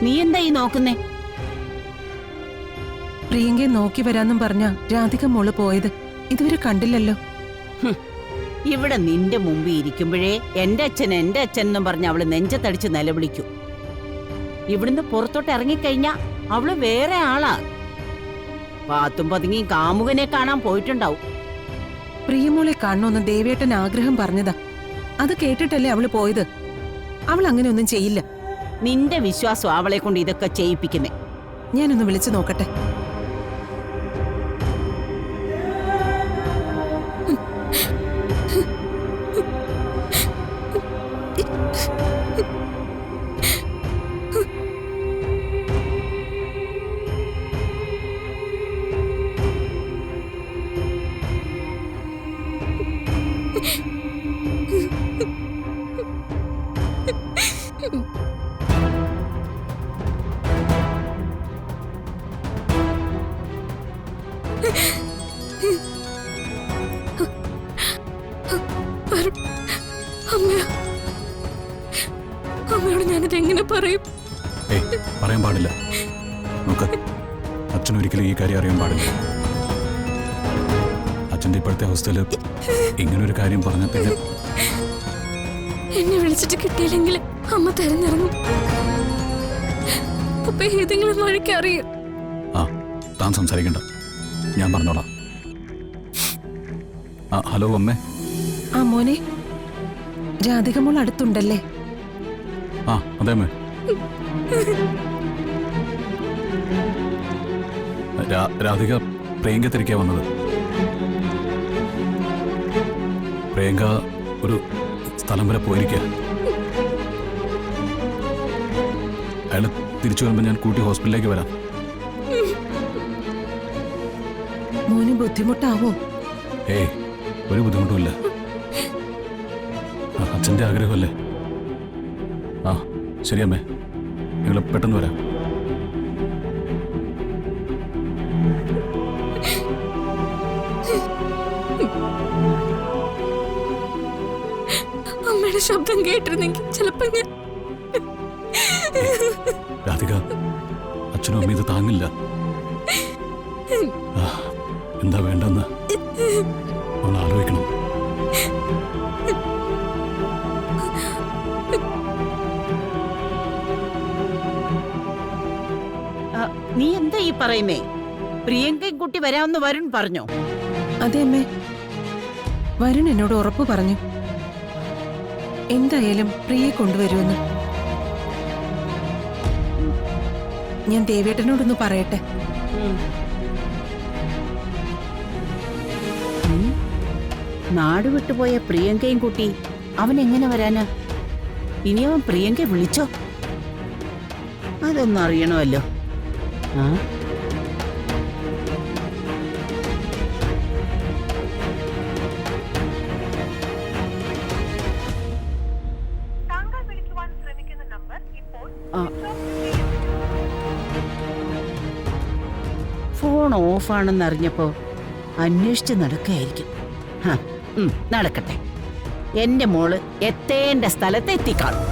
നീ എന്താ ഈ നോക്കുന്നേ? പ്രിയങ്കയെ നോക്കി വരാന്നും പറഞ്ഞ രാധിക മോള് പോയത് ഇതുവരെ കണ്ടില്ലല്ലോ. ഇവിടെ നിന്റെ മുമ്പിൽ ഇരിക്കുമ്പോഴേ എന്റെ അച്ഛൻ എന്നും പറഞ്ഞ് അവള് നെഞ്ചത്തടിച്ച് നിലവിളിക്കൂ. ഇവിടുന്ന് പുറത്തോട്ട് ഇറങ്ങിക്കഴിഞ്ഞാ അവള് വേറെ ആളാ. പാത്തും പതുങ്ങിയും കാമുകനെ കാണാൻ പോയിട്ടുണ്ടാവും. പ്രിയമോളെ കാണണമെന്ന് ദേവേട്ടൻ ആഗ്രഹം പറഞ്ഞതാ. അത് കേട്ടിട്ടല്ലേ അവള് പോയത്. അവൾ അങ്ങനെ ഒന്നും ചെയ്യില്ല. നിന്റെ വിശ്വാസം അവളെ കൊണ്ട് ഇതൊക്കെ ചെയ്യിപ്പിക്കുന്നേ. ഞാനൊന്ന് വിളിച്ചു നോക്കട്ടെ. അമ്മയോട് ഞാനിത് എങ്ങനെ പറയും? പറയാൻ പാടില്ല. നോക്ക്, അച്ഛനൊരിക്കലും ഈ കാര്യം അറിയാൻ പാടില്ല. അച്ഛൻ്റെ ഇപ്പോഴത്തെ അവസ്ഥയിൽ ഇങ്ങനൊരു കാര്യം പറഞ്ഞ പിന്നെ എന്നെ വിളിച്ചിട്ട് കിട്ടിയില്ലെങ്കിൽ അമ്മ തെരഞ്ഞിറങ്ങും. അപ്പൊ ഏതെങ്കിലും വഴിക്ക് അറിയും. താൻ സംസാരിക്കണ്ട, ഞാൻ പറഞ്ഞോളാം. ഹലോ അമ്മേ. മോനെ, രാധിക മോൾ അടുത്തുണ്ടല്ലേ? അതെ അമ്മേ. രാധിക പ്രിയങ്ക തിരിക്കാ വന്നത്. പ്രിയങ്ക ഒരു സ്ഥലം വരെ പോയിരിക്കുക. അയാള് തിരിച്ചു വരുമ്പോ ഞാൻ കൂട്ടി ഹോസ്പിറ്റലിലേക്ക് വരാം. മോന് ബുദ്ധിമുട്ടാവോ? ഒരു ബുദ്ധിമുട്ടുമില്ല. അച്ഛൻ്റെ ആഗ്രഹമല്ലേ. ശരി അമ്മേ, നിങ്ങൾ പെട്ടെന്ന് വരാം. അമ്മയുടെ ശബ്ദം കേട്ടിരുന്നെങ്കിൽ ചിലപ്പോ രാധിക, അച്ഛനും അമ്മ ഇത് താങ്ങില്ല. എന്താ വേണ്ടെന്ന് ഒന്ന് ആലോചിക്കണം. നീ എന്താ ഈ പറയുന്നേ? പ്രിയങ്കയും കുട്ടി വരാമെന്ന് വരുൺ പറഞ്ഞോ? അതെ അമ്മേ, വരുൺ എന്നോട് ഉറപ്പ് പറഞ്ഞു. എന്തായാലും പ്രിയെ കൊണ്ടുവരുമെന്ന്. ഞാൻ ദേവേട്ടനോടൊന്ന് പറയട്ടെ. നാട് വിട്ടുപോയ പ്രിയങ്കയും കുട്ടി അവൻ എങ്ങനെ വരാനാ? ഇനി അവൻ പ്രിയങ്ക വിളിച്ചോ? അതൊന്നും അറിയണമല്ലോ. ഫോൺ ഓഫാണെന്ന് അറിഞ്ഞപ്പോ അന്വേഷിച്ച് നടക്കുകയായിരിക്കും. നടക്കട്ടെ, എന്റെ മോള് എത്തേണ്ട സ്ഥലത്ത് എത്തിക്കാണും.